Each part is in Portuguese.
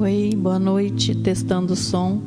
Oi, boa noite, testando o som.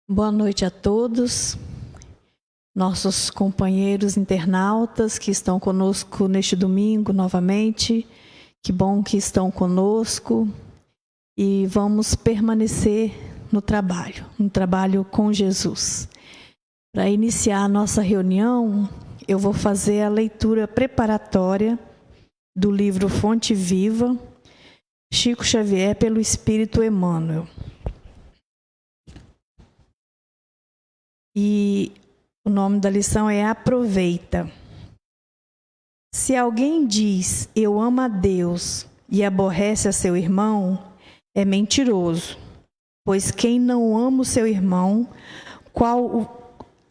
Boa noite a todos, nossos companheiros internautas que estão conosco neste domingo novamente. Que bom que estão conosco e vamos permanecer no trabalho com Jesus. Para iniciar a nossa reunião, eu vou fazer a leitura preparatória do livro Fonte Viva, Chico Xavier pelo Espírito Emmanuel. E o nome da lição é Aproveita. Se alguém diz, eu amo a Deus e aborrece a seu irmão, é mentiroso, pois quem não ama o seu irmão,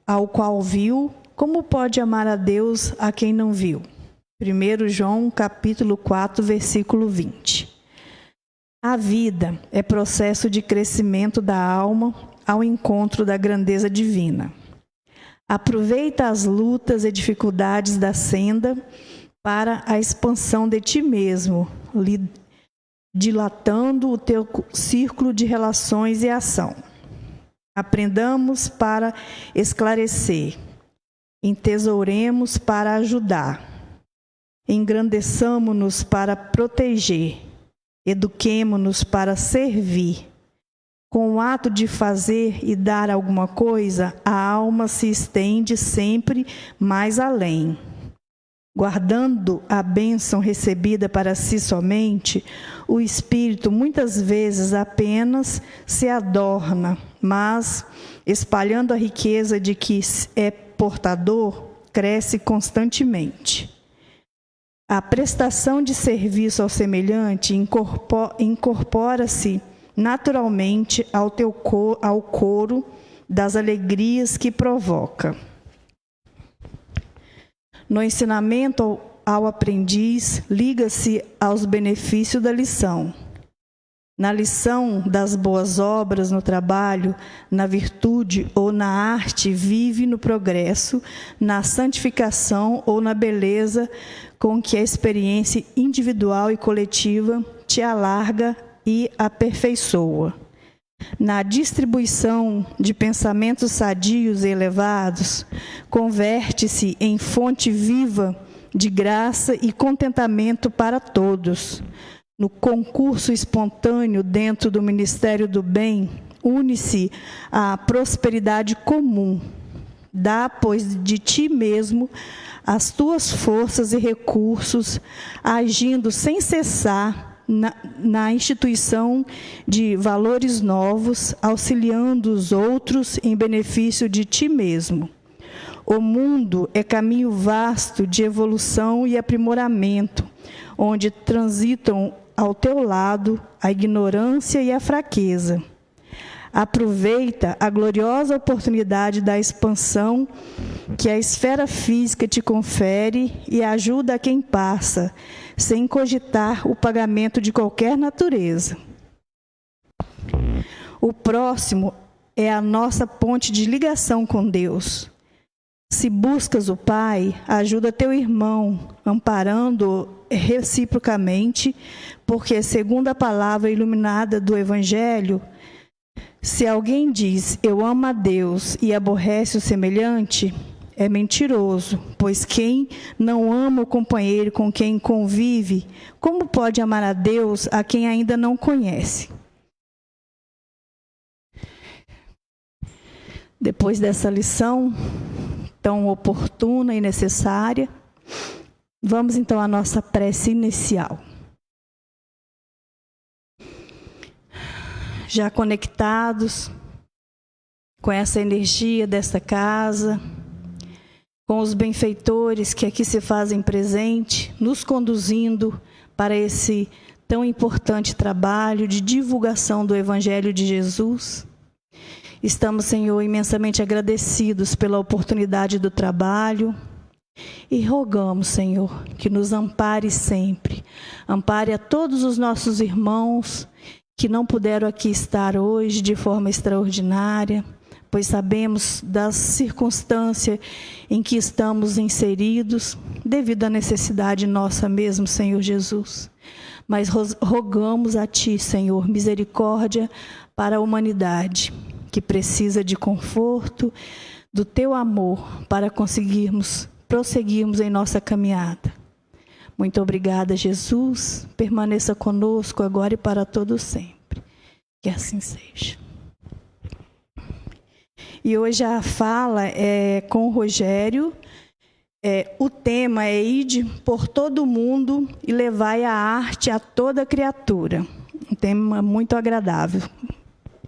ao qual viu, como pode amar a Deus a quem não viu? 1 João capítulo 4, versículo 20. A vida é processo de crescimento da alma ao encontro da grandeza divina. Aproveita as lutas e dificuldades da senda para a expansão de ti mesmo, dilatando o teu círculo de relações e ação. Aprendamos para esclarecer, entesouremos para ajudar, engrandeçamo-nos para proteger, eduquemo-nos para servir. Com o ato de fazer e dar alguma coisa, a alma se estende sempre mais além. Guardando a bênção recebida para si somente, o espírito muitas vezes apenas se adorna, mas, espalhando a riqueza de que é portador, cresce constantemente. A prestação de serviço ao semelhante incorpora-se naturalmente ao coro das alegrias que provoca. No ensinamento ao aprendiz, liga-se aos benefícios da lição. Na lição das boas obras no trabalho, na virtude ou na arte, vive no progresso, na santificação ou na beleza com que a experiência individual e coletiva te alarga e aperfeiçoa. Na distribuição de pensamentos sadios e elevados, converte-se em fonte viva de graça e contentamento para todos. No concurso espontâneo dentro do Ministério do Bem, une-se a prosperidade comum. Dá, pois, de ti mesmo as tuas forças e recursos, agindo sem cessar na instituição de valores novos, auxiliando os outros em benefício de ti mesmo. O mundo é caminho vasto de evolução e aprimoramento, onde transitam ao teu lado a ignorância e a fraqueza. Aproveita a gloriosa oportunidade da expansão que a esfera física te confere e ajuda a quem passa, sem cogitar o pagamento de qualquer natureza. O próximo é a nossa ponte de ligação com Deus. Se buscas o Pai, ajuda teu irmão, amparando-o reciprocamente, porque, segundo a palavra iluminada do Evangelho, se alguém diz, eu amo a Deus e aborrece o semelhante, é mentiroso, pois quem não ama o companheiro com quem convive, como pode amar a Deus a quem ainda não conhece? Depois dessa lição tão oportuna e necessária, vamos então à nossa prece inicial. Já conectados com essa energia desta casa, com os benfeitores que aqui se fazem presente, nos conduzindo para esse tão importante trabalho de divulgação do Evangelho de Jesus. Estamos, Senhor, imensamente agradecidos pela oportunidade do trabalho e rogamos, Senhor, que nos ampare sempre. Ampare a todos os nossos irmãos que não puderam aqui estar hoje de forma extraordinária, pois sabemos das circunstâncias em que estamos inseridos, devido à necessidade nossa mesmo, Senhor Jesus. Mas rogamos a Ti, Senhor, misericórdia para a humanidade, que precisa de conforto, do teu amor, para conseguirmos prosseguirmos em nossa caminhada. Muito obrigada, Jesus. Permaneça conosco agora e para todo sempre. Que assim seja. E hoje a fala é com o Rogério. O tema é ide por todo o mundo e levai a arte a toda criatura. Um tema muito agradável.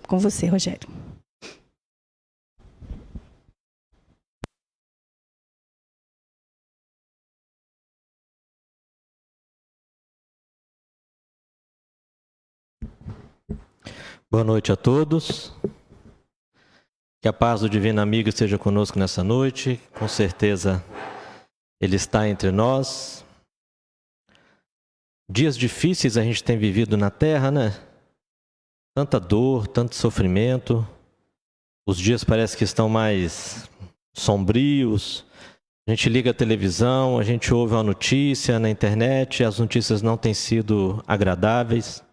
Com você, Rogério. Boa noite a todos. Que a paz do Divino Amigo esteja conosco nessa noite. Com certeza Ele está entre nós. Dias difíceis a gente tem vivido na Terra, né? Tanta dor, tanto sofrimento. Os dias parecem que estão mais sombrios. A gente liga a televisão, a gente ouve uma notícia na internet, as notícias não têm sido agradáveis.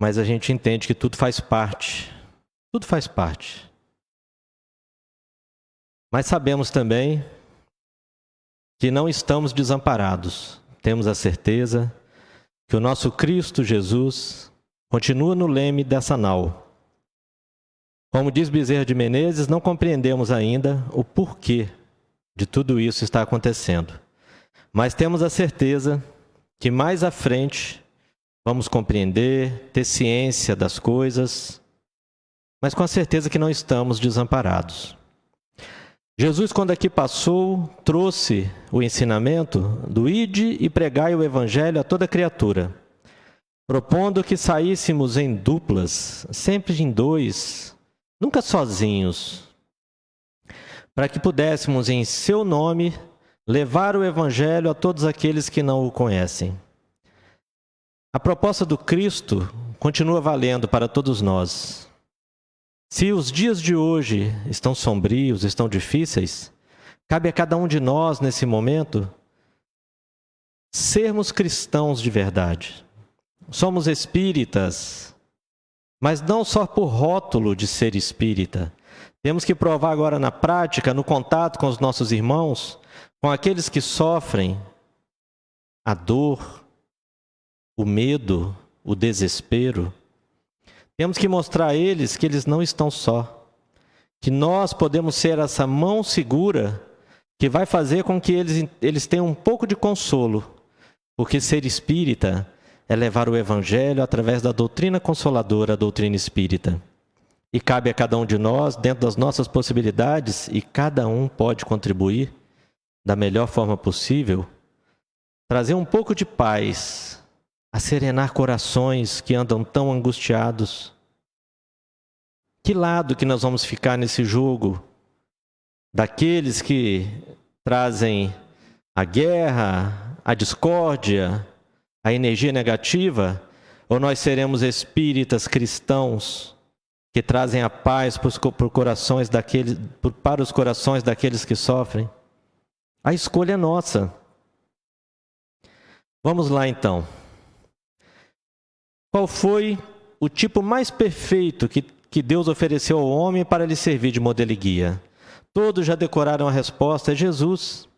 Mas a gente entende que tudo faz parte. Tudo faz parte. Mas sabemos também que não estamos desamparados. Temos a certeza que o nosso Cristo Jesus continua no leme dessa nau. Como diz Bezerra de Menezes, não compreendemos ainda o porquê de tudo isso está acontecendo. Mas temos a certeza que mais à frente vamos compreender, ter ciência das coisas, mas com a certeza que não estamos desamparados. Jesus, quando aqui passou, trouxe o ensinamento do ide e pregai o evangelho a toda criatura, propondo que saíssemos em duplas, sempre em dois, nunca sozinhos, para que pudéssemos, em seu nome, levar o evangelho a todos aqueles que não o conhecem. A proposta do Cristo continua valendo para todos nós. Se os dias de hoje estão sombrios, estão difíceis, cabe a cada um de nós, nesse momento, sermos cristãos de verdade. Somos espíritas, mas não só por rótulo de ser espírita. Temos que provar agora na prática, no contato com os nossos irmãos, com aqueles que sofrem a dor, o medo, o desespero. Temos que mostrar a eles que eles não estão só, que nós podemos ser essa mão segura que vai fazer com que eles tenham um pouco de consolo, porque ser espírita é levar o evangelho através da doutrina consoladora, a doutrina espírita. E cabe a cada um de nós, dentro das nossas possibilidades, e cada um pode contribuir da melhor forma possível, trazer um pouco de paz, a serenar corações que andam tão angustiados. Que lado que nós vamos ficar nesse jogo? Daqueles que trazem a guerra, a discórdia, a energia negativa? Ou nós seremos espíritas cristãos que trazem a paz para os corações daqueles que sofrem? A escolha é nossa. Vamos lá então. Qual foi o tipo mais perfeito que Deus ofereceu ao homem para lhe servir de modelo e guia? Todos já decoraram a resposta, é Jesus.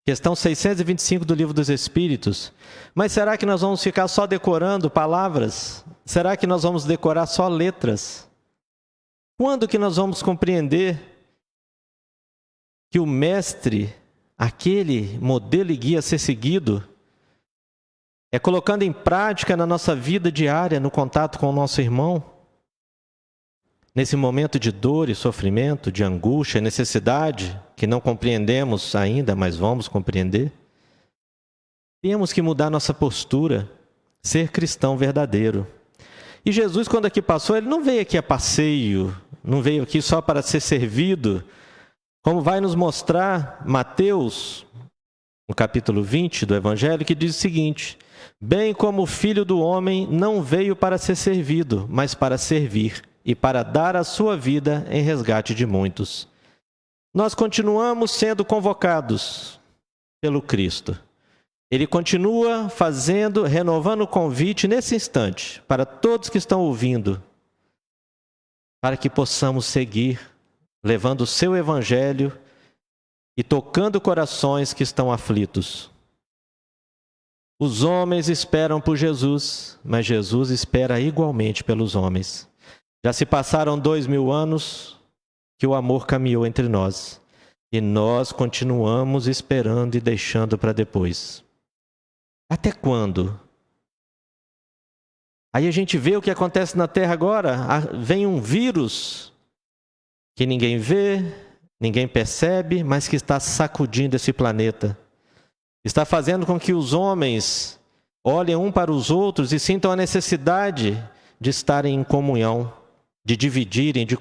Questão 625 do Livro dos Espíritos. Mas será que nós vamos ficar só decorando palavras? Será que nós vamos decorar só letras? Quando que nós vamos compreender que o mestre, aquele modelo e guia a ser seguido, é colocando em prática na nossa vida diária, no contato com o nosso irmão? Nesse momento de dor e sofrimento, de angústia, necessidade, que não compreendemos ainda, mas vamos compreender, temos que mudar nossa postura, ser cristão verdadeiro. E Jesus, quando aqui passou, ele não veio aqui a passeio, não veio aqui só para ser servido, como vai nos mostrar Mateus, no capítulo 20 do Evangelho, que diz o seguinte: bem como o Filho do Homem não veio para ser servido, mas para servir e para dar a sua vida em resgate de muitos. Nós continuamos sendo convocados pelo Cristo. Ele continua renovando o convite nesse instante, para todos que estão ouvindo, para que possamos seguir, levando o seu evangelho e tocando corações que estão aflitos. Os homens esperam por Jesus, mas Jesus espera igualmente pelos homens. Já se passaram 2000 anos que o amor caminhou entre nós, e nós continuamos esperando e deixando para depois. Até quando? Aí a gente vê o que acontece na Terra agora. Vem um vírus que ninguém vê, ninguém percebe, mas que está sacudindo esse planeta. Está fazendo com que os homens olhem um para os outros e sintam a necessidade de estarem em comunhão, de dividirem, de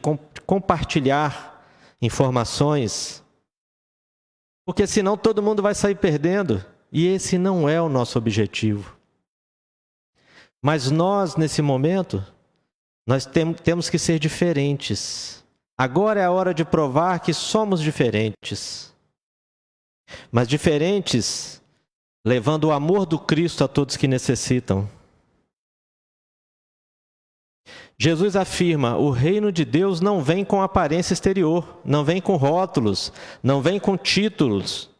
compartilhar informações. Porque senão todo mundo vai sair perdendo. E esse não é o nosso objetivo. Mas nós, nesse momento, nós temos que ser diferentes. Agora é a hora de provar que somos diferentes. Mas diferentes, levando o amor do Cristo a todos que necessitam. Jesus afirma: o reino de Deus não vem com aparência exterior, não vem com rótulos, não vem com títulos.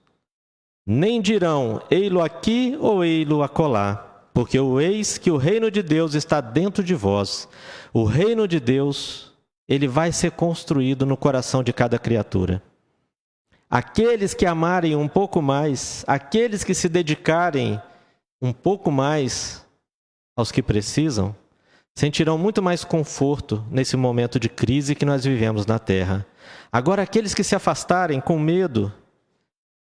Nem dirão, ei-lo aqui ou ei-lo acolá. Porque eis que o reino de Deus está dentro de vós. O reino de Deus, ele vai ser construído no coração de cada criatura. Aqueles que amarem um pouco mais, aqueles que se dedicarem um pouco mais aos que precisam, sentirão muito mais conforto nesse momento de crise que nós vivemos na Terra. Agora, aqueles que se afastarem com medo,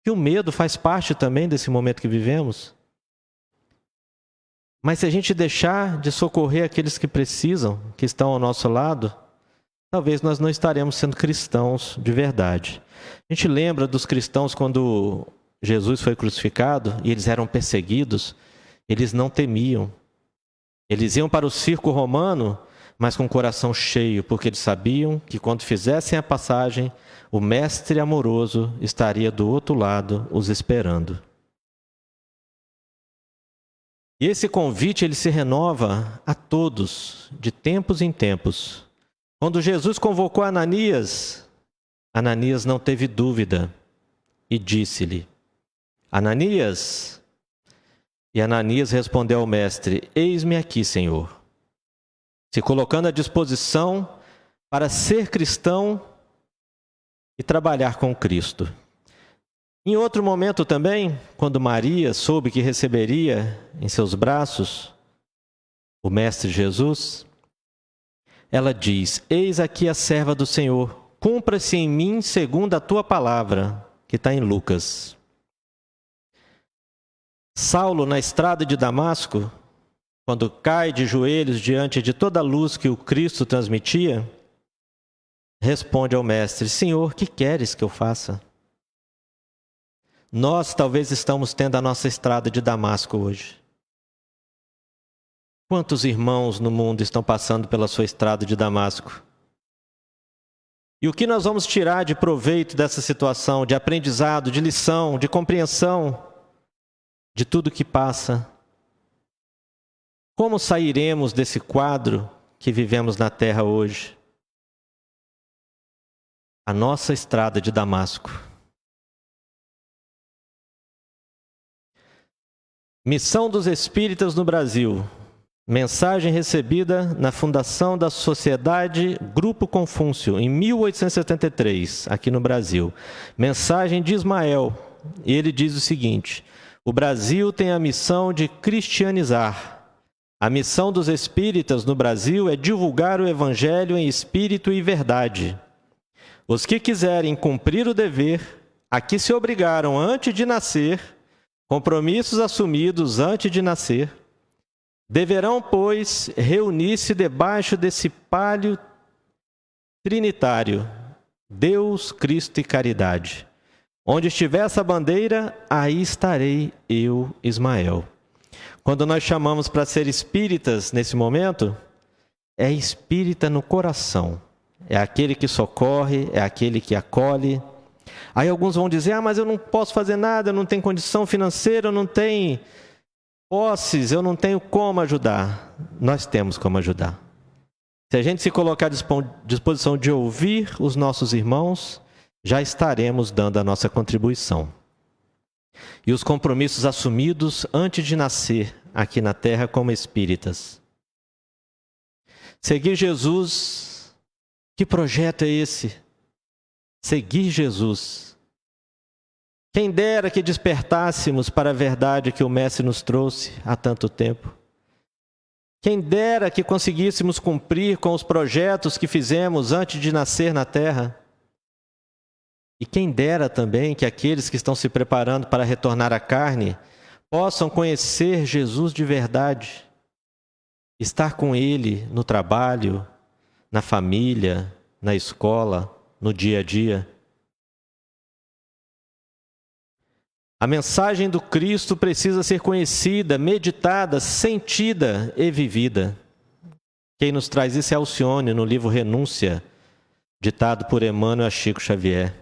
que o medo faz parte também desse momento que vivemos, mas se a gente deixar de socorrer aqueles que precisam, que estão ao nosso lado, talvez nós não estaremos sendo cristãos de verdade. A gente lembra dos cristãos quando Jesus foi crucificado e eles eram perseguidos, eles não temiam. Eles iam para o circo romano, mas com o coração cheio, porque eles sabiam que quando fizessem a passagem, o mestre amoroso estaria do outro lado, os esperando. E esse convite ele se renova a todos, de tempos em tempos. Quando Jesus convocou Ananias, Ananias não teve dúvida e disse-lhe: Ananias. E Ananias respondeu ao mestre: eis-me aqui, Senhor. Se colocando à disposição para ser cristão e trabalhar com Cristo. Em outro momento também, quando Maria soube que receberia em seus braços o Mestre Jesus, ela diz: eis aqui a serva do Senhor, cumpra-se em mim segundo a tua palavra, que está em Lucas. Saulo, na estrada de Damasco, quando cai de joelhos diante de toda a luz que o Cristo transmitia, responde ao Mestre: Senhor, que queres que eu faça? Nós talvez estamos tendo a nossa estrada de Damasco hoje. Quantos irmãos no mundo estão passando pela sua estrada de Damasco? E o que nós vamos tirar de proveito dessa situação, de aprendizado, de lição, de compreensão, de tudo que passa? Como sairemos desse quadro que vivemos na terra hoje? A nossa estrada de Damasco. Missão dos Espíritas no Brasil. Mensagem recebida na fundação da Sociedade Grupo Confúcio, em 1873, aqui no Brasil. Mensagem de Ismael. Ele diz o seguinte: o Brasil tem a missão de cristianizar. A missão dos espíritas no Brasil é divulgar o Evangelho em espírito e verdade. Os que quiserem cumprir o dever, a que se obrigaram antes de nascer, compromissos assumidos antes de nascer, deverão, pois, reunir-se debaixo desse palio trinitário, Deus, Cristo e caridade. Onde estiver essa bandeira, aí estarei eu, Ismael. Quando nós chamamos para ser espíritas nesse momento, é espírita no coração. É aquele que socorre, é aquele que acolhe. Aí alguns vão dizer: mas eu não posso fazer nada, eu não tenho condição financeira, eu não tenho posses, eu não tenho como ajudar. Nós temos como ajudar. Se a gente se colocar à disposição de ouvir os nossos irmãos, já estaremos dando a nossa contribuição. E os compromissos assumidos antes de nascer aqui na terra como espíritas. Seguir Jesus, que projeto é esse? Seguir Jesus. Quem dera que despertássemos para a verdade que o Mestre nos trouxe há tanto tempo. Quem dera que conseguíssemos cumprir com os projetos que fizemos antes de nascer na terra. E quem dera também que aqueles que estão se preparando para retornar à carne possam conhecer Jesus de verdade, estar com Ele no trabalho, na família, na escola, no dia a dia. A mensagem do Cristo precisa ser conhecida, meditada, sentida e vivida. Quem nos traz isso é Alcione, no livro Renúncia, ditado por Emmanuel a Chico Xavier.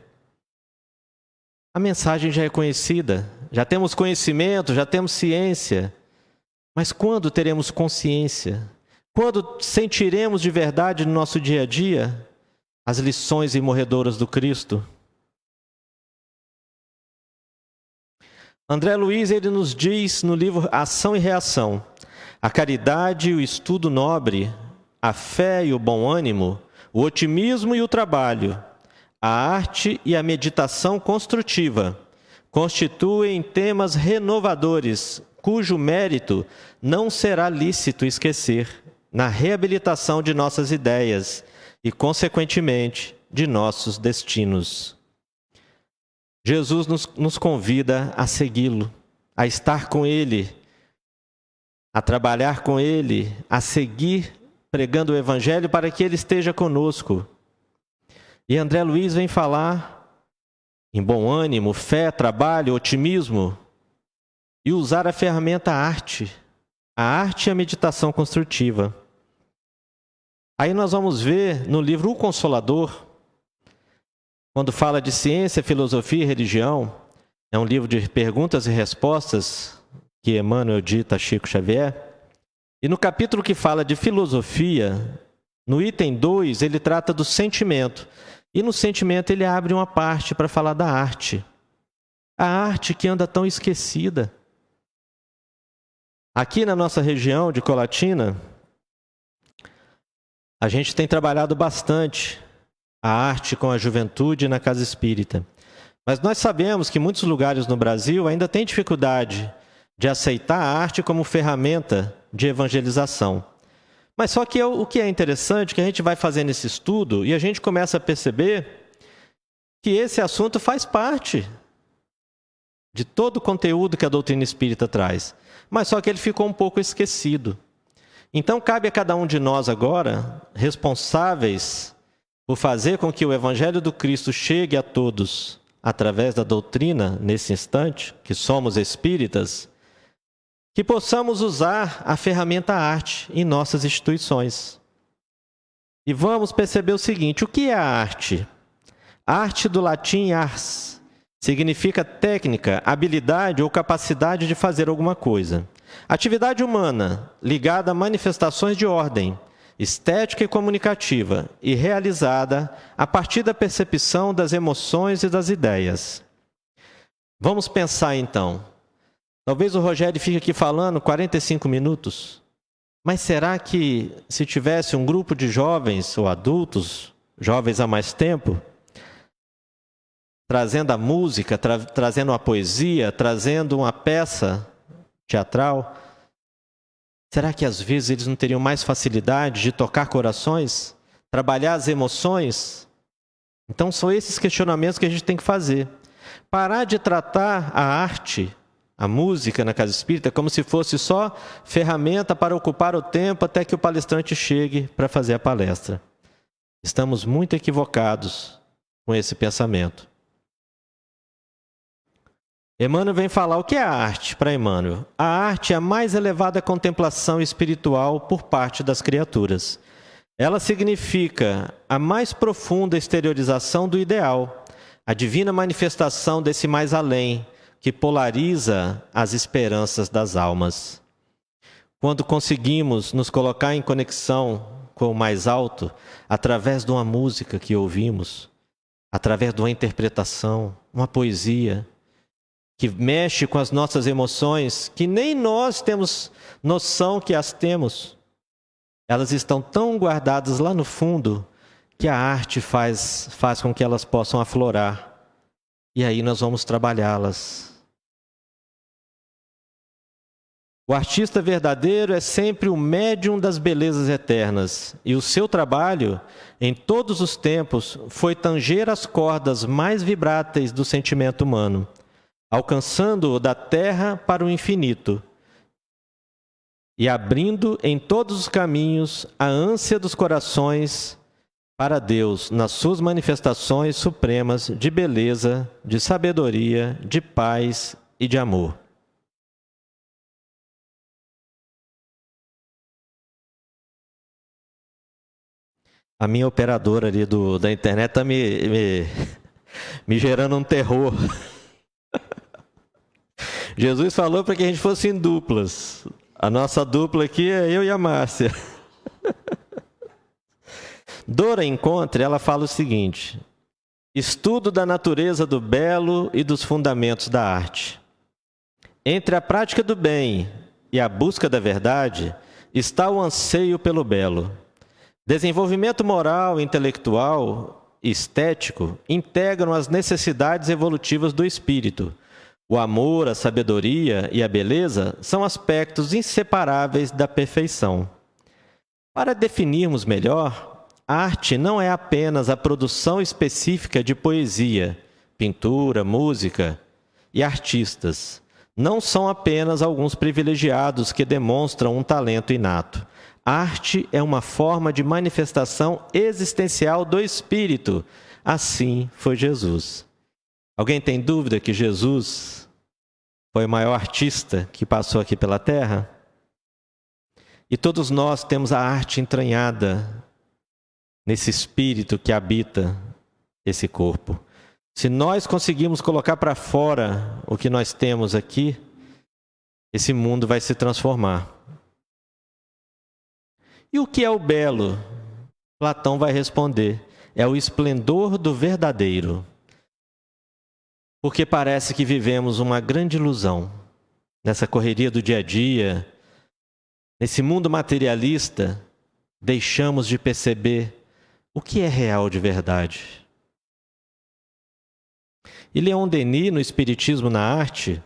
A mensagem já é conhecida, já temos conhecimento, já temos ciência. Mas quando teremos consciência? Quando sentiremos de verdade no nosso dia a dia as lições imorredoras do Cristo? André Luiz, ele nos diz no livro Ação e Reação: a caridade e o estudo nobre, a fé e o bom ânimo, o otimismo e o trabalho, a arte e a meditação construtiva constituem temas renovadores, cujo mérito não será lícito esquecer na reabilitação de nossas ideias e, consequentemente, de nossos destinos. Jesus nos convida a segui-lo, a estar com Ele, a trabalhar com Ele, a seguir pregando o Evangelho para que Ele esteja conosco. E André Luiz vem falar em bom ânimo, fé, trabalho, otimismo e usar a ferramenta arte e a meditação construtiva. Aí nós vamos ver no livro O Consolador, quando fala de ciência, filosofia e religião, é um livro de perguntas e respostas que Emmanuel dita a Chico Xavier. E no capítulo que fala de filosofia, no item 2, ele trata do sentimento. E no sentimento ele abre uma parte para falar da arte. A arte que anda tão esquecida. Aqui na nossa região de Colatina, a gente tem trabalhado bastante a arte com a juventude na casa espírita. Mas nós sabemos que muitos lugares no Brasil ainda têm dificuldade de aceitar a arte como ferramenta de evangelização. Mas só que o que é interessante é que a gente vai fazendo esse estudo e a gente começa a perceber que esse assunto faz parte de todo o conteúdo que a doutrina espírita traz. Mas só que ele ficou um pouco esquecido. Então cabe a cada um de nós agora, responsáveis por fazer com que o Evangelho do Cristo chegue a todos através da doutrina, nesse instante, que somos espíritas, que possamos usar a ferramenta arte em nossas instituições. E vamos perceber o seguinte: o que é a arte? A arte do latim ars significa técnica, habilidade ou capacidade de fazer alguma coisa. Atividade humana ligada a manifestações de ordem, estética e comunicativa, e realizada a partir da percepção das emoções e das ideias. Vamos pensar então. Talvez o Rogério fique aqui falando 45 minutos, mas será que se tivesse um grupo de jovens ou adultos, jovens há mais tempo, trazendo a música, trazendo a poesia, trazendo uma peça teatral, será que às vezes eles não teriam mais facilidade de tocar corações, trabalhar as emoções? Então são esses questionamentos que a gente tem que fazer. Parar de tratar a arte, a música na casa espírita, como se fosse só ferramenta para ocupar o tempo até que o palestrante chegue para fazer a palestra. Estamos muito equivocados com esse pensamento. Emmanuel vem falar o que é a arte para Emmanuel. A arte é a mais elevada contemplação espiritual por parte das criaturas. Ela significa a mais profunda exteriorização do ideal, a divina manifestação desse mais além, que polariza as esperanças das almas. Quando conseguimos nos colocar em conexão com o mais alto através de uma música que ouvimos, através de uma interpretação, uma poesia, que mexe com as nossas emoções, que nem nós temos noção que as temos. Elas estão tão guardadas lá no fundo que a arte faz com que elas possam aflorar. E aí nós vamos trabalhá-las. O artista verdadeiro é sempre o médium das belezas eternas, e o seu trabalho, em todos os tempos, foi tanger as cordas mais vibráteis do sentimento humano, alcançando-o da terra para o infinito e abrindo em todos os caminhos a ânsia dos corações para Deus nas suas manifestações supremas de beleza, de sabedoria, de paz e de amor. A minha operadora ali da internet está me gerando um terror. Jesus falou para que a gente fosse em duplas. A nossa dupla aqui é eu e a Márcia. Dora Encontre, ela fala o seguinte: estudo da natureza do belo e dos fundamentos da arte. Entre a prática do bem e a busca da verdade está o anseio pelo belo. Desenvolvimento moral, intelectual e estético integram as necessidades evolutivas do espírito. O amor, a sabedoria e a beleza são aspectos inseparáveis da perfeição. Para definirmos melhor, arte não é apenas a produção específica de poesia, pintura, música e artistas. Não são apenas alguns privilegiados que demonstram um talento inato. Arte é uma forma de manifestação existencial do espírito. Assim foi Jesus. Alguém tem dúvida que Jesus foi o maior artista que passou aqui pela terra? E todos nós temos a arte entranhada nesse espírito que habita esse corpo. Se nós conseguirmos colocar para fora o que nós temos aqui, esse mundo vai se transformar. E o que é o belo? Platão vai responder: é o esplendor do verdadeiro. Porque parece que vivemos uma grande ilusão nessa correria do dia a dia, nesse mundo materialista, deixamos de perceber o que é real de verdade. E Leon Denis, no Espiritismo na Arte,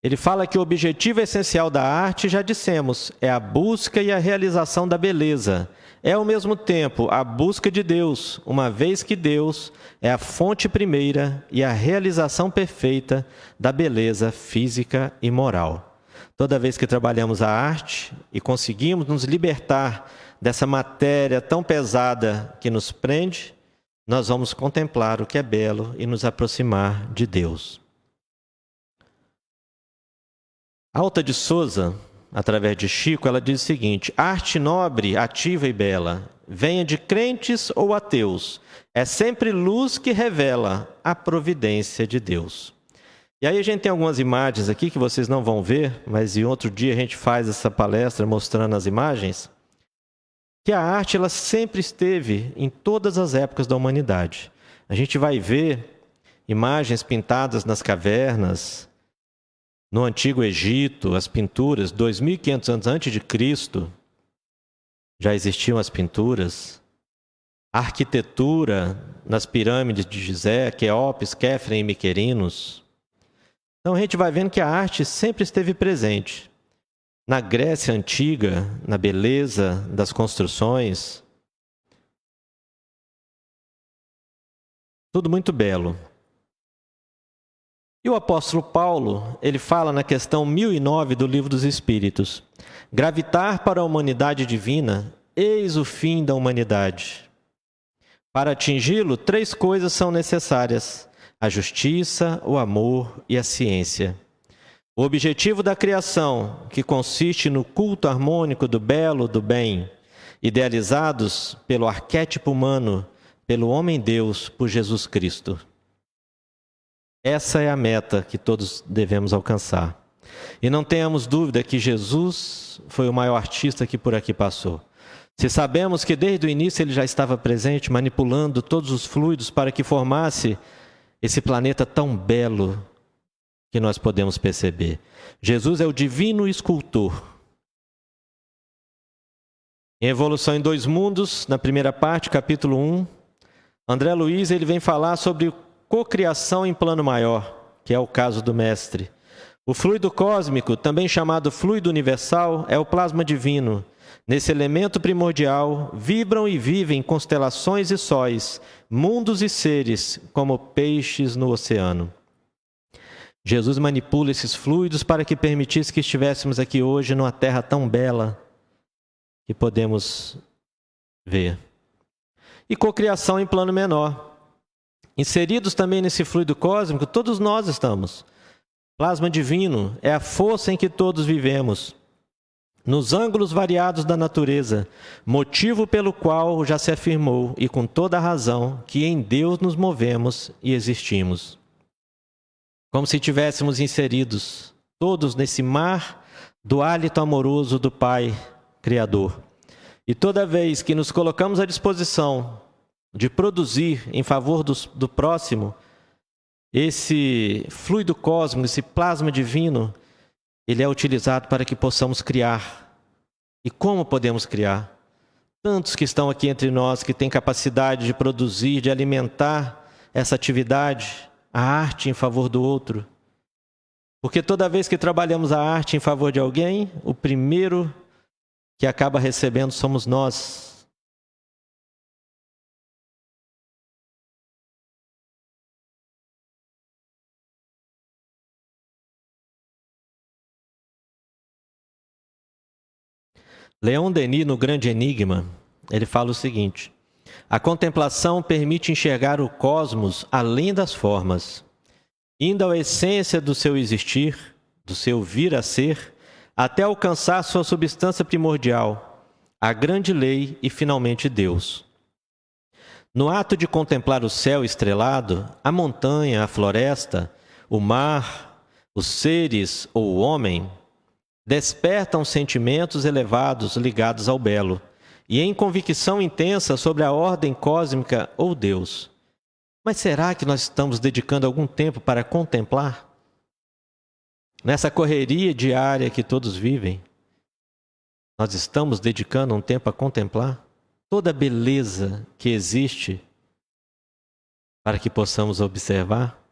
ele fala que o objetivo essencial da arte, já dissemos, é a busca e a realização da beleza. É, ao mesmo tempo, a busca de Deus, uma vez que Deus é a fonte primeira e a realização perfeita da beleza física e moral. Toda vez que trabalhamos a arte e conseguimos nos libertar dessa matéria tão pesada que nos prende, nós vamos contemplar o que é belo e nos aproximar de Deus. Alta de Souza, através de Chico, ela diz o seguinte: arte nobre, ativa e bela, venha de crentes ou ateus, é sempre luz que revela a providência de Deus. E aí a gente tem algumas imagens aqui que vocês não vão ver, mas em outro dia a gente faz essa palestra mostrando as imagens, que a arte ela sempre esteve em todas as épocas da humanidade. A gente vai ver imagens pintadas nas cavernas, no Antigo Egito, as pinturas, 2.500 anos antes de Cristo, já existiam as pinturas. A arquitetura nas pirâmides de Gizé, Quéops, Quéfren e Miquerinos. Então a gente vai vendo que a arte sempre esteve presente. Na Grécia Antiga, na beleza das construções. Tudo muito belo. E o apóstolo Paulo, ele fala na questão 1009 do Livro dos Espíritos: gravitar para a humanidade divina, eis o fim da humanidade. Para atingi-lo, 3 coisas são necessárias: a justiça, o amor e a ciência. O objetivo da criação, que consiste no culto harmônico do belo, do bem, idealizados pelo arquétipo humano, pelo homem-deus, por Jesus Cristo. Essa é a meta que todos devemos alcançar. E não tenhamos dúvida que Jesus foi o maior artista que por aqui passou. Se sabemos que desde o início ele já estava presente, manipulando todos os fluidos para que formasse esse planeta tão belo que nós podemos perceber. Jesus é o divino escultor. Em Evolução em Dois Mundos, na primeira parte, capítulo 1, André Luiz ele vem falar sobre cocriação em plano maior, que é o caso do Mestre. O fluido cósmico, também chamado fluido universal, é o plasma divino. Nesse elemento primordial, vibram e vivem constelações e sóis, mundos e seres, como peixes no oceano. Jesus manipula esses fluidos para que permitisse que estivéssemos aqui hoje numa terra tão bela que podemos ver. E cocriação em plano menor. Inseridos também nesse fluido cósmico, todos nós estamos. Plasma divino é a força em que todos vivemos, nos ângulos variados da natureza, motivo pelo qual já se afirmou, e com toda a razão, que em Deus nos movemos e existimos. Como se tivéssemos inseridos, todos nesse mar do hálito amoroso do Pai Criador. E toda vez que nos colocamos à disposição de produzir em favor do próximo, esse fluido cósmico, esse plasma divino, ele é utilizado para que possamos criar. E como podemos criar? Tantos que estão aqui entre nós, que têm capacidade de produzir, de alimentar essa atividade, a arte em favor do outro. Porque toda vez que trabalhamos a arte em favor de alguém, o primeiro que acaba recebendo somos nós. Leon Denis, no Grande Enigma, ele fala o seguinte: a contemplação permite enxergar o cosmos além das formas, indo à essência do seu existir, do seu vir a ser, até alcançar sua substância primordial, a grande lei e finalmente Deus. No ato de contemplar o céu estrelado, a montanha, a floresta, o mar, os seres ou o homem, despertam sentimentos elevados ligados ao belo e em convicção intensa sobre a ordem cósmica ou Deus. Mas será que nós estamos dedicando algum tempo para contemplar? Nessa correria diária que todos vivem, nós estamos dedicando um tempo a contemplar toda a beleza que existe para que possamos observar?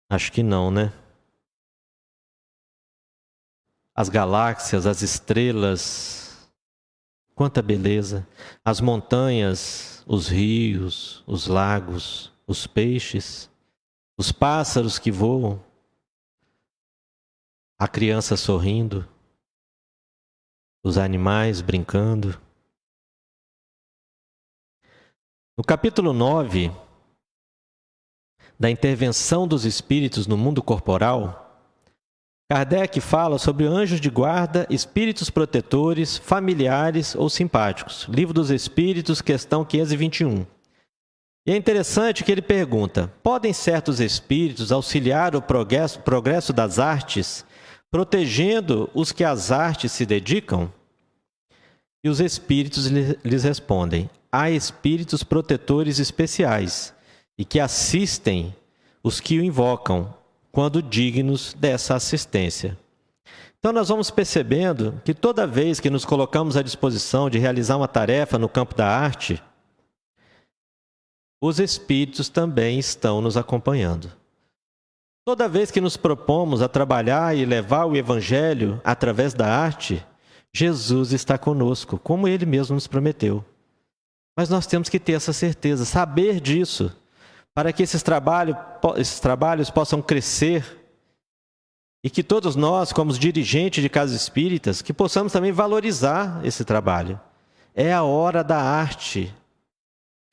Acho que não, né? As galáxias, as estrelas, quanta beleza. As montanhas, os rios, os lagos, os peixes, os pássaros que voam, a criança sorrindo, os animais brincando. No capítulo 9, da intervenção dos espíritos no mundo corporal, Kardec fala sobre anjos de guarda, espíritos protetores, familiares ou simpáticos. Livro dos Espíritos, questão 521. E é interessante que ele pergunta: podem certos espíritos auxiliar o progresso das artes, protegendo os que às artes se dedicam? E os espíritos lhes respondem: há espíritos protetores especiais e que assistem os que o invocam, quando dignos dessa assistência. Então nós vamos percebendo que toda vez que nos colocamos à disposição de realizar uma tarefa no campo da arte, os espíritos também estão nos acompanhando. Toda vez que nos propomos a trabalhar e levar o evangelho através da arte, Jesus está conosco, como ele mesmo nos prometeu. Mas nós temos que ter essa certeza, saber disso, para que esses trabalhos possam crescer e que todos nós, como dirigentes de casas espíritas, que possamos também valorizar esse trabalho. É a hora da arte,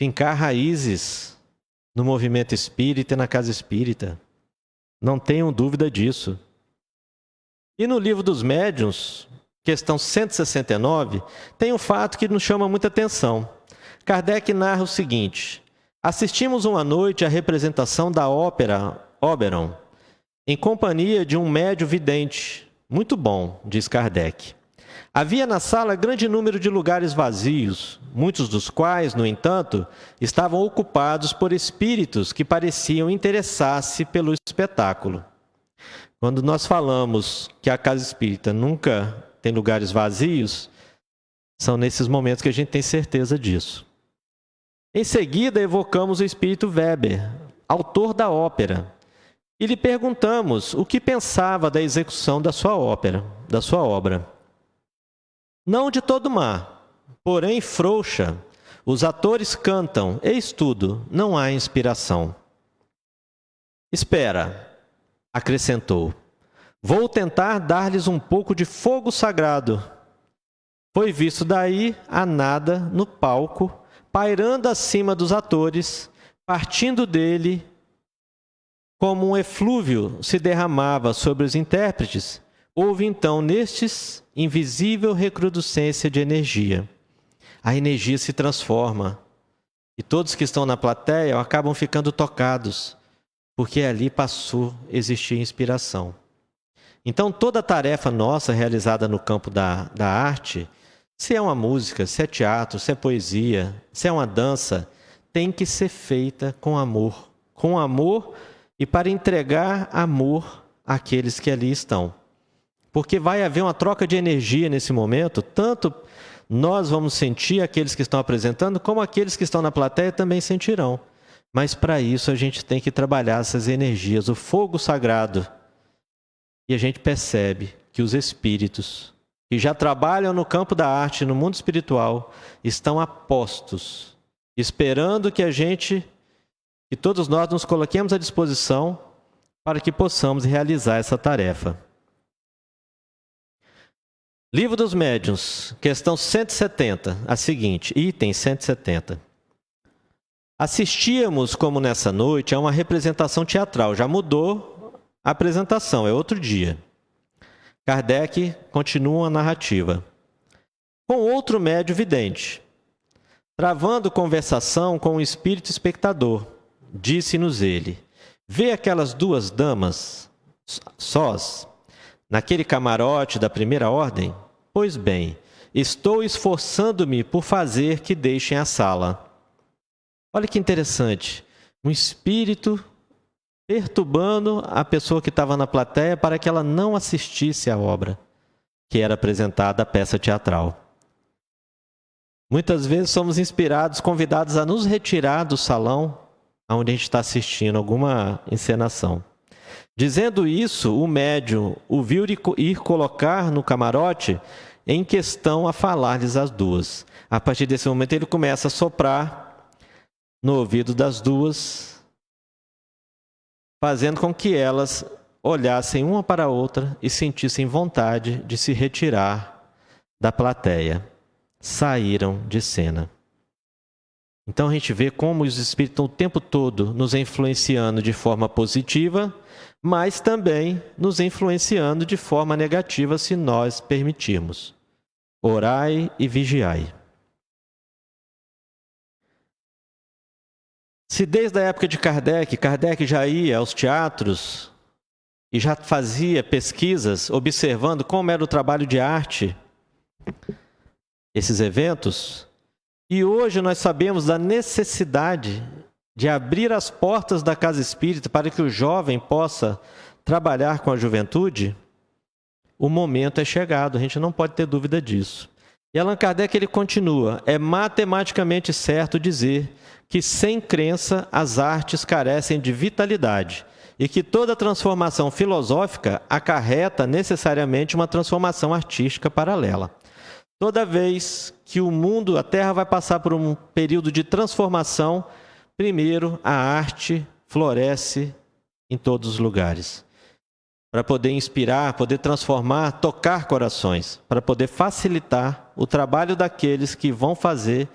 fincar raízes no movimento espírita e na casa espírita. Não tenham dúvida disso. E no Livro dos Médiuns, questão 169, tem um fato que nos chama muita atenção. Kardec narra o seguinte: assistimos uma noite à representação da ópera Oberon, em companhia de um médium vidente. Muito bom, diz Kardec. Havia na sala grande número de lugares vazios, muitos dos quais, no entanto, estavam ocupados por espíritos que pareciam interessar-se pelo espetáculo. Quando nós falamos que a casa espírita nunca tem lugares vazios, são nesses momentos que a gente tem certeza disso. Em seguida, evocamos o espírito Weber, autor da ópera, e lhe perguntamos o que pensava da execução da sua obra. Não de todo má, porém frouxa. Os atores cantam, eis tudo, não há inspiração. Espera, acrescentou, vou tentar dar-lhes um pouco de fogo sagrado. Foi visto daí a nada no palco, pairando acima dos atores, partindo dele como um eflúvio se derramava sobre os intérpretes. Houve então nestes invisível recrudescência de energia. A energia se transforma e todos que estão na plateia acabam ficando tocados, porque ali passou a existir inspiração. Então toda a tarefa nossa realizada no campo da arte, se é uma música, se é teatro, se é poesia, se é uma dança, tem que ser feita com amor e para entregar amor àqueles que ali estão. Porque vai haver uma troca de energia nesse momento, tanto nós vamos sentir, aqueles que estão apresentando, como aqueles que estão na plateia também sentirão. Mas para isso a gente tem que trabalhar essas energias, o fogo sagrado. E a gente percebe que os espíritos que já trabalham no campo da arte, no mundo espiritual, estão a postos, esperando que que todos nós nos coloquemos à disposição para que possamos realizar essa tarefa. Livro dos Médiuns, questão 170, a seguinte, item 170. Assistíamos, como nessa noite, a uma representação teatral. Já mudou a apresentação, é outro dia. Kardec continua a narrativa. Com outro médium vidente, travando conversação com o espírito espectador, disse-nos ele, vê aquelas duas damas sós, naquele camarote da primeira ordem? Pois bem, estou esforçando-me por fazer que deixem a sala. Olha que interessante, um espírito perturbando a pessoa que estava na plateia para que ela não assistisse à obra que era apresentada, a peça teatral. Muitas vezes somos inspirados, convidados a nos retirar do salão onde a gente está assistindo alguma encenação. Dizendo isso, o médium o viu ir colocar no camarote em questão a falar-lhes as duas. A partir desse momento ele começa a soprar no ouvido das duas, fazendo com que elas olhassem uma para a outra e sentissem vontade de se retirar da plateia. Saíram de cena. Então a gente vê como os espíritos estão o tempo todo nos influenciando de forma positiva, mas também nos influenciando de forma negativa se nós permitirmos. Orai e vigiai. Se desde a época de Kardec já ia aos teatros e já fazia pesquisas observando como era o trabalho de arte, esses eventos, e hoje nós sabemos da necessidade de abrir as portas da casa espírita para que o jovem possa trabalhar com a juventude, o momento é chegado, a gente não pode ter dúvida disso. E Allan Kardec ele continua, é matematicamente certo dizer que sem crença as artes carecem de vitalidade e que toda transformação filosófica acarreta necessariamente uma transformação artística paralela. Toda vez que o mundo, a Terra vai passar por um período de transformação, primeiro a arte floresce em todos os lugares. Para poder inspirar, poder transformar, tocar corações, para poder facilitar o trabalho daqueles que vão fazer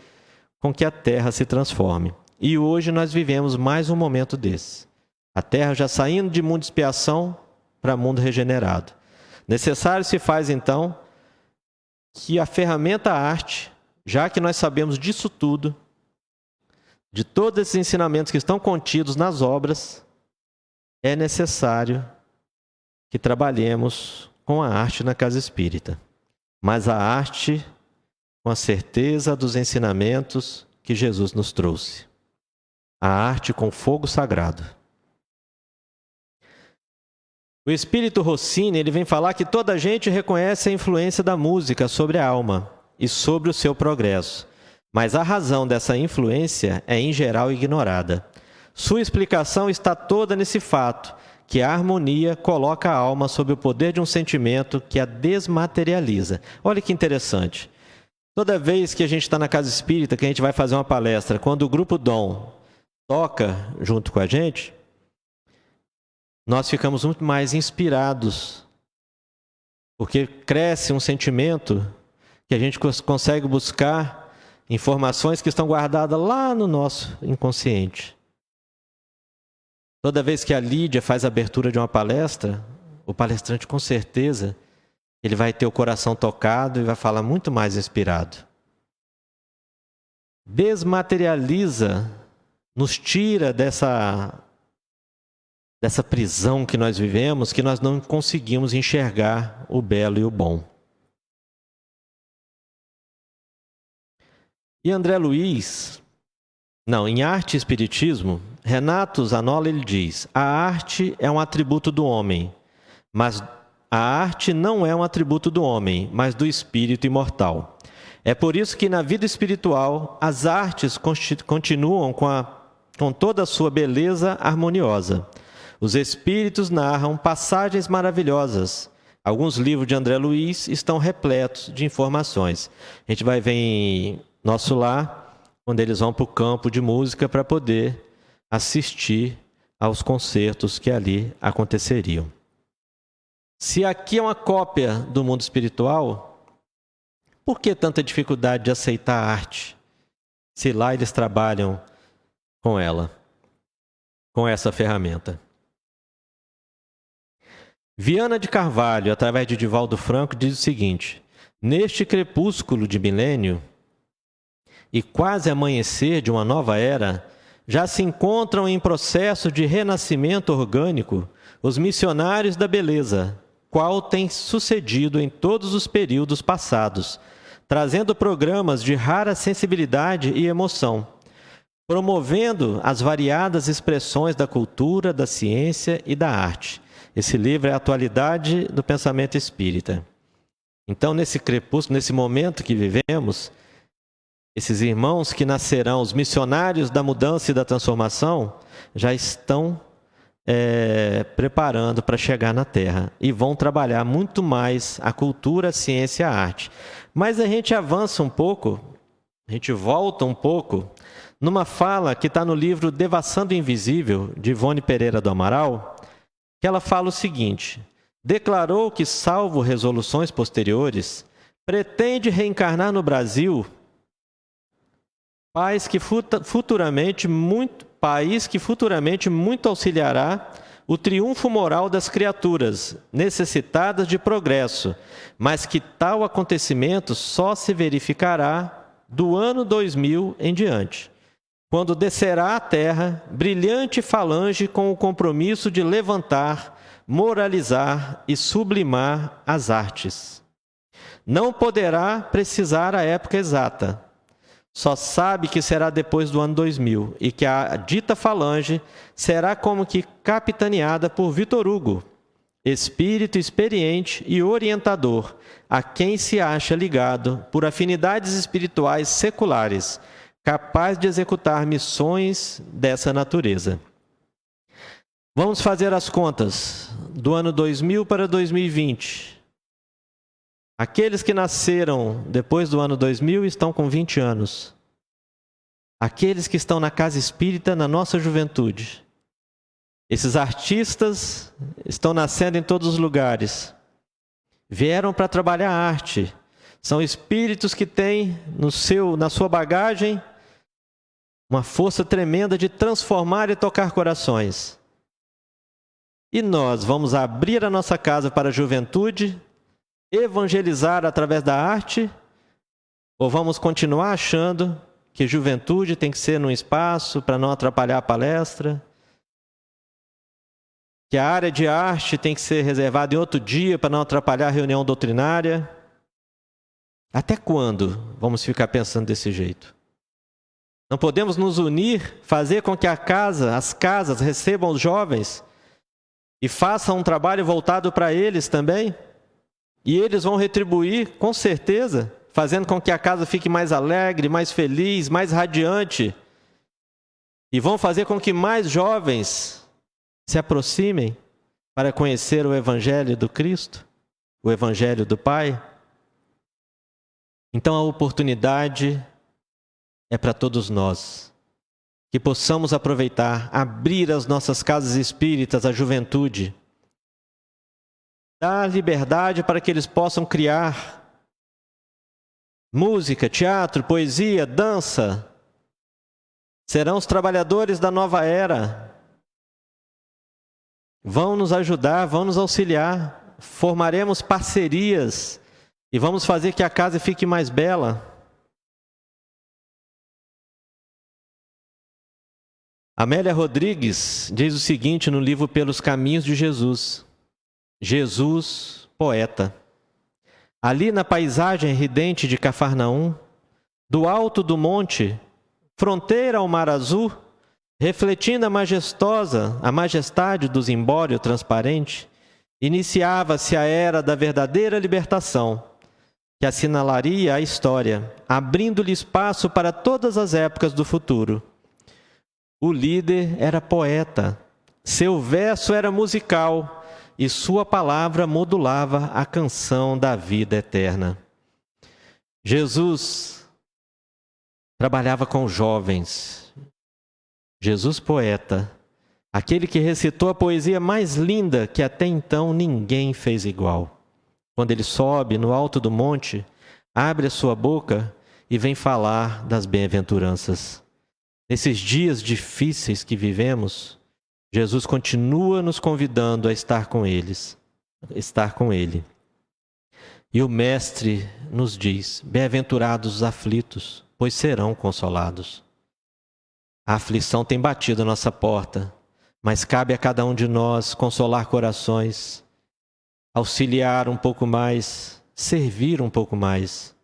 com que a Terra se transforme. E hoje nós vivemos mais um momento desse. A Terra já saindo de mundo de expiação para mundo regenerado. Necessário se faz então que a ferramenta arte, já que nós sabemos disso tudo, de todos esses ensinamentos que estão contidos nas obras, é necessário que trabalhemos com a arte na casa espírita. mas a arte com a certeza dos ensinamentos que Jesus nos trouxe. A arte com fogo sagrado. O espírito Rossini, ele vem falar que toda a gente reconhece a influência da música sobre a alma e sobre o seu progresso, mas a razão dessa influência é em geral ignorada. Sua explicação está toda nesse fato, que a harmonia coloca a alma sob o poder de um sentimento que a desmaterializa. Olha que interessante. Toda vez que a gente está na casa espírita, que a gente vai fazer uma palestra, quando o grupo Dom toca junto com a gente, nós ficamos muito mais inspirados, porque cresce um sentimento que a gente consegue buscar informações que estão guardadas lá no nosso inconsciente. Toda vez que a Lídia faz a abertura de uma palestra, o palestrante com certeza ele vai ter o coração tocado e vai falar muito mais inspirado. Desmaterializa, nos tira dessa prisão que nós vivemos, que nós não conseguimos enxergar o belo e o bom. E André Luiz, em Arte e Espiritismo, Renato Zanola ele diz: a arte é um atributo do homem, mas a arte não é um atributo do homem, mas do espírito imortal. É por isso que na vida espiritual as artes continuam com toda a sua beleza harmoniosa. Os espíritos narram passagens maravilhosas. Alguns livros de André Luiz estão repletos de informações. A gente vai ver em Nosso Lar, quando eles vão para o campo de música para poder assistir aos concertos que ali aconteceriam. Se aqui é uma cópia do mundo espiritual, por que tanta dificuldade de aceitar a arte? Se lá eles trabalham com ela, com essa ferramenta. Viana de Carvalho, através de Divaldo Franco, diz o seguinte: neste crepúsculo de milênio e quase amanhecer de uma nova era, já se encontram em processo de renascimento orgânico os missionários da beleza, qual tem sucedido em todos os períodos passados, trazendo programas de rara sensibilidade e emoção, promovendo as variadas expressões da cultura, da ciência e da arte. Esse livro é a atualidade do pensamento espírita. Então, nesse crepúsculo, nesse momento que vivemos, esses irmãos que nascerão, os missionários da mudança e da transformação, já estão preparando para chegar na Terra e vão trabalhar muito mais a cultura, a ciência e a arte. Mas a gente avança um pouco, a gente volta um pouco, numa fala que está no livro Devassando o Invisível, de Ivone Pereira do Amaral, que ela fala o seguinte: declarou que, salvo resoluções posteriores, pretende reencarnar no Brasil país que futuramente muito auxiliará o triunfo moral das criaturas necessitadas de progresso, mas que tal acontecimento só se verificará do ano 2000 em diante, quando descerá à terra brilhante falange com o compromisso de levantar, moralizar e sublimar as artes. Não poderá precisar a época exata. Só sabe que será depois do ano 2000 e que a dita falange será como que capitaneada por Vitor Hugo, espírito experiente e orientador, a quem se acha ligado por afinidades espirituais seculares, capaz de executar missões dessa natureza. Vamos fazer as contas do ano 2000 para 2020. Aqueles que nasceram depois do ano 2000 estão com 20 anos. Aqueles que estão na casa espírita na nossa juventude. Esses artistas estão nascendo em todos os lugares. Vieram para trabalhar a arte. São espíritos que têm na sua bagagem uma força tremenda de transformar e tocar corações. E nós vamos abrir a nossa casa para a juventude, evangelizar através da arte, ou vamos continuar achando que juventude tem que ser num espaço para não atrapalhar a palestra, que a área de arte tem que ser reservada em outro dia para não atrapalhar a reunião doutrinária? Até quando vamos ficar pensando desse jeito? Não podemos nos unir, fazer com que as casas recebam os jovens e façam um trabalho voltado para eles também? E eles vão retribuir, com certeza, fazendo com que a casa fique mais alegre, mais feliz, mais radiante. E vão fazer com que mais jovens se aproximem para conhecer o Evangelho do Cristo, o Evangelho do Pai. Então a oportunidade é para todos nós, que possamos aproveitar, abrir as nossas casas espíritas à juventude, dar liberdade para que eles possam criar música, teatro, poesia, dança. Serão os trabalhadores da nova era. Vão nos ajudar, vão nos auxiliar. Formaremos parcerias e vamos fazer que a casa fique mais bela. Amélia Rodrigues diz o seguinte no livro Pelos Caminhos de Jesus. Jesus, poeta. Ali na paisagem ridente de Cafarnaum, do alto do monte, fronteira ao mar azul, refletindo a majestade do zimbório transparente, iniciava-se a era da verdadeira libertação, que assinalaria a história, abrindo-lhe espaço para todas as épocas do futuro. O líder era poeta, seu verso era musical e sua palavra modulava a canção da vida eterna. Jesus trabalhava com jovens. Jesus, poeta, aquele que recitou a poesia mais linda que até então ninguém fez igual. Quando ele sobe no alto do monte, abre a sua boca e vem falar das bem-aventuranças. Nesses dias difíceis que vivemos, Jesus continua nos convidando a estar com Ele. E o Mestre nos diz: bem-aventurados os aflitos, pois serão consolados. A aflição tem batido a nossa porta, mas cabe a cada um de nós consolar corações, auxiliar um pouco mais, servir um pouco mais,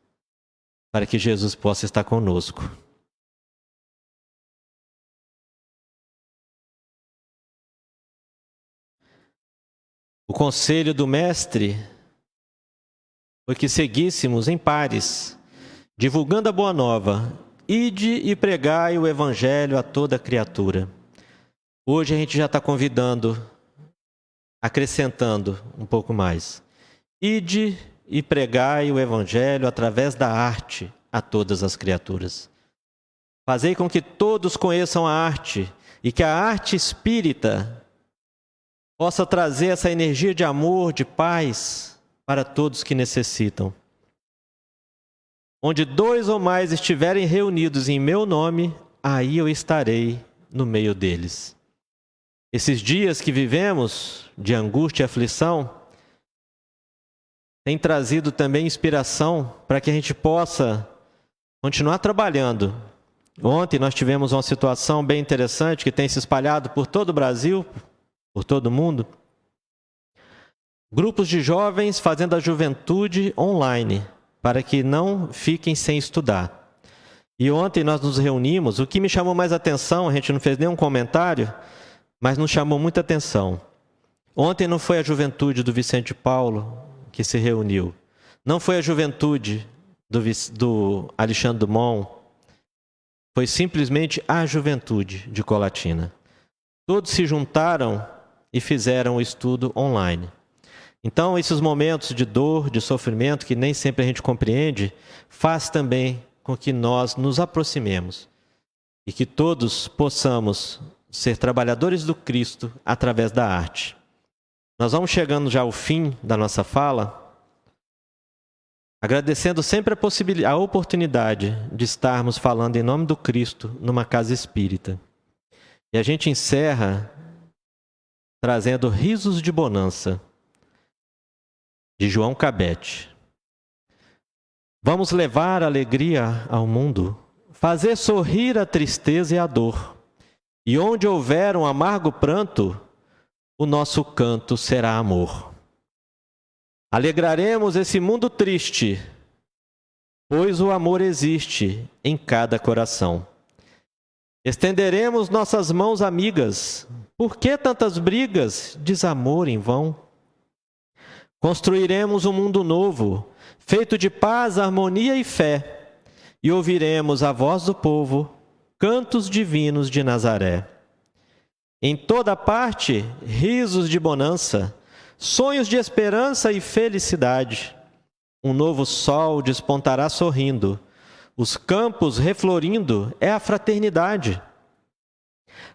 para que Jesus possa estar conosco. O conselho do Mestre foi que seguíssemos em pares, divulgando a boa nova. Ide e pregai o Evangelho a toda criatura. Hoje a gente já está convidando, acrescentando um pouco mais. Ide e pregai o Evangelho através da arte a todas as criaturas. Fazei com que todos conheçam a arte e que a arte espírita possa trazer essa energia de amor, de paz para todos que necessitam. Onde 2 ou mais estiverem reunidos em meu nome, aí eu estarei no meio deles. Esses dias que vivemos de angústia e aflição têm trazido também inspiração para que a gente possa continuar trabalhando. Ontem nós tivemos uma situação bem interessante que tem se espalhado por todo o Brasil, por todo o mundo. Grupos de jovens fazendo a juventude online, para que não fiquem sem estudar. E ontem nós nos reunimos, o que me chamou mais atenção, a gente não fez nenhum comentário, mas nos chamou muita atenção. Ontem não foi a juventude do Vicente Paulo que se reuniu, não foi a juventude do Alexandre Dumont, foi simplesmente a juventude de Colatina. Todos se juntaram e fizeram o estudo online. Então, esses momentos de dor, de sofrimento, que nem sempre a gente compreende, faz também com que nós nos aproximemos e que todos possamos ser trabalhadores do Cristo através da arte. Nós vamos chegando já ao fim da nossa fala, agradecendo sempre a oportunidade de estarmos falando em nome do Cristo numa casa espírita. E a gente encerra trazendo Risos de Bonança, de João Cabete. Vamos levar alegria ao mundo, fazer sorrir a tristeza e a dor. E onde houver um amargo pranto, o nosso canto será amor. Alegraremos esse mundo triste, pois o amor existe em cada coração. Estenderemos nossas mãos amigas. Por que tantas brigas, desamor em vão? Construiremos um mundo novo, feito de paz, harmonia e fé, e ouviremos a voz do povo, cantos divinos de Nazaré. Em toda parte, risos de bonança, sonhos de esperança e felicidade. Um novo sol despontará sorrindo, os campos reflorindo, é a fraternidade.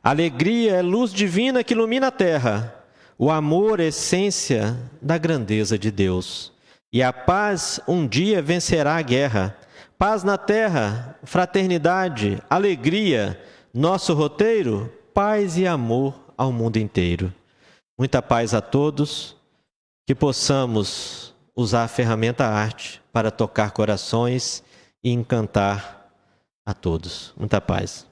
Alegria é luz divina que ilumina a terra, o amor é essência da grandeza de Deus. E a paz um dia vencerá a guerra. Paz na terra, fraternidade, alegria, nosso roteiro, paz e amor ao mundo inteiro. Muita paz a todos, que possamos usar a ferramenta arte para tocar corações e encantar a todos. Muita paz.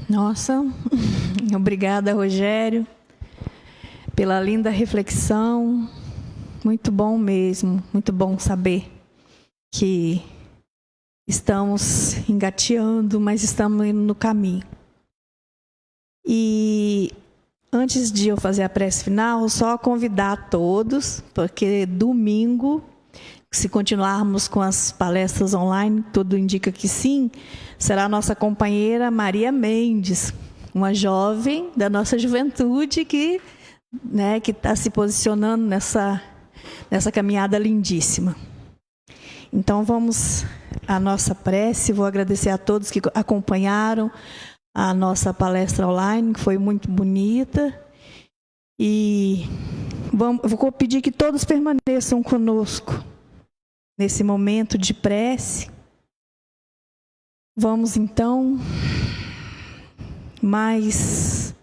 Nossa, obrigada, Rogério, pela linda reflexão. Muito bom mesmo, muito bom saber que estamos engateando, mas estamos indo no caminho. E antes de eu fazer a prece final, só convidar a todos, porque domingo, se continuarmos com as palestras online, tudo indica que sim, será a nossa companheira Maria Mendes, uma jovem da nossa juventude que está se posicionando nessa caminhada lindíssima. Então vamos à nossa prece. Vou agradecer a todos que acompanharam a nossa palestra online, que foi muito bonita. E vou pedir que todos permaneçam conosco nesse momento de prece. Vamos então mais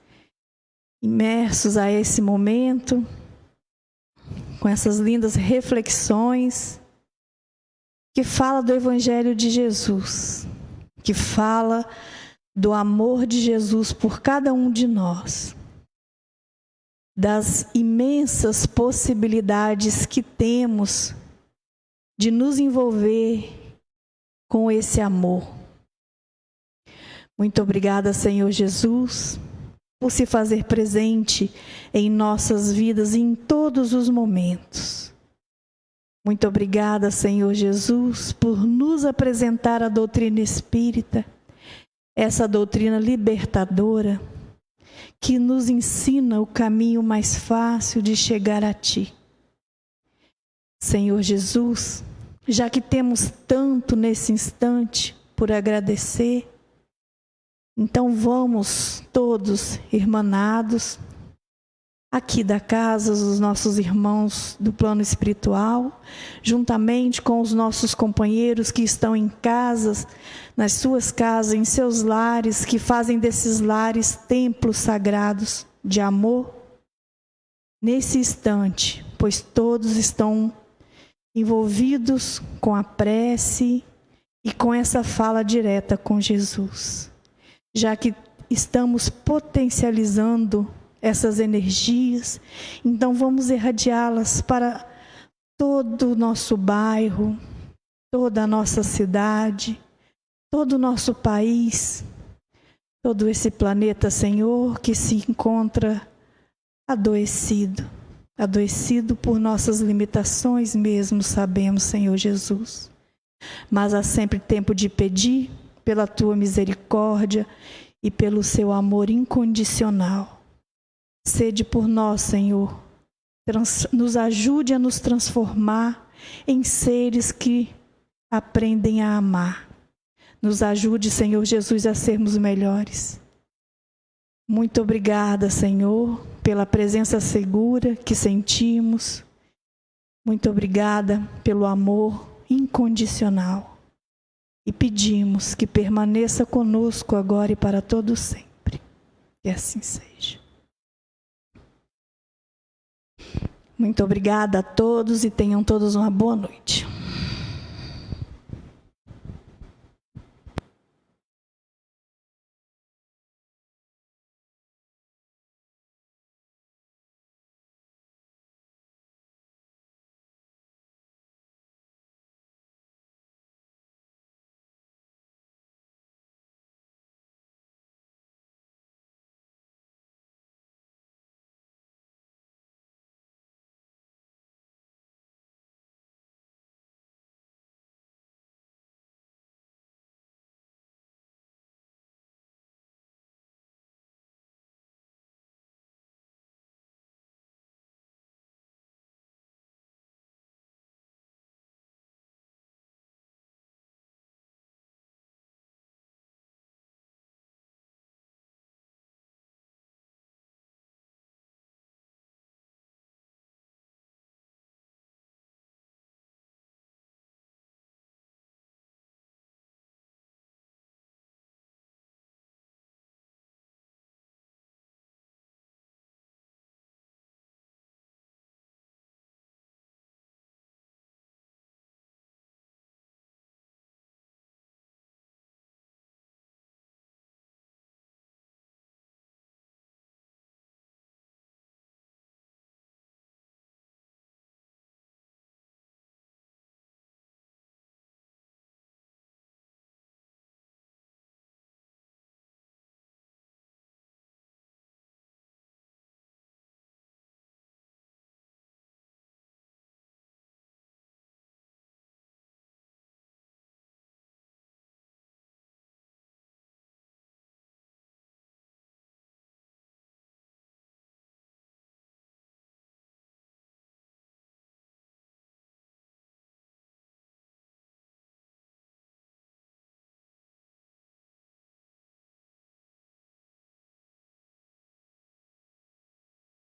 imersos a esse momento, com essas lindas reflexões que fala do Evangelho de Jesus, que fala do amor de Jesus por cada um de nós, das imensas possibilidades que temos de nos envolver com esse amor. Muito obrigada, Senhor Jesus, por se fazer presente em nossas vidas em todos os momentos. Muito obrigada, Senhor Jesus, por nos apresentar a doutrina espírita, essa doutrina libertadora, que nos ensina o caminho mais fácil de chegar a Ti. Senhor Jesus, já que temos tanto nesse instante por agradecer, então vamos todos irmanados, aqui da casa, os nossos irmãos do plano espiritual, juntamente com os nossos companheiros que estão em casas, nas suas casas, em seus lares, que fazem desses lares templos sagrados de amor, nesse instante, pois todos estão envolvidos com a prece e com essa fala direta com Jesus, já que estamos potencializando essas energias, então vamos irradiá-las para todo o nosso bairro, toda a nossa cidade, todo o nosso país, todo esse planeta, Senhor, que se encontra adoecido por nossas limitações mesmo, sabemos, Senhor Jesus. Mas há sempre tempo de pedir pela Tua misericórdia e pelo Seu amor incondicional. Sede por nós, Senhor, nos ajude a nos transformar em seres que aprendem a amar. Nos ajude, Senhor Jesus, a sermos melhores. Muito obrigada, Senhor, pela presença segura que sentimos. Muito obrigada pelo amor incondicional. E pedimos que permaneça conosco agora e para todo sempre. Que assim seja. Muito obrigada a todos e tenham todos uma boa noite.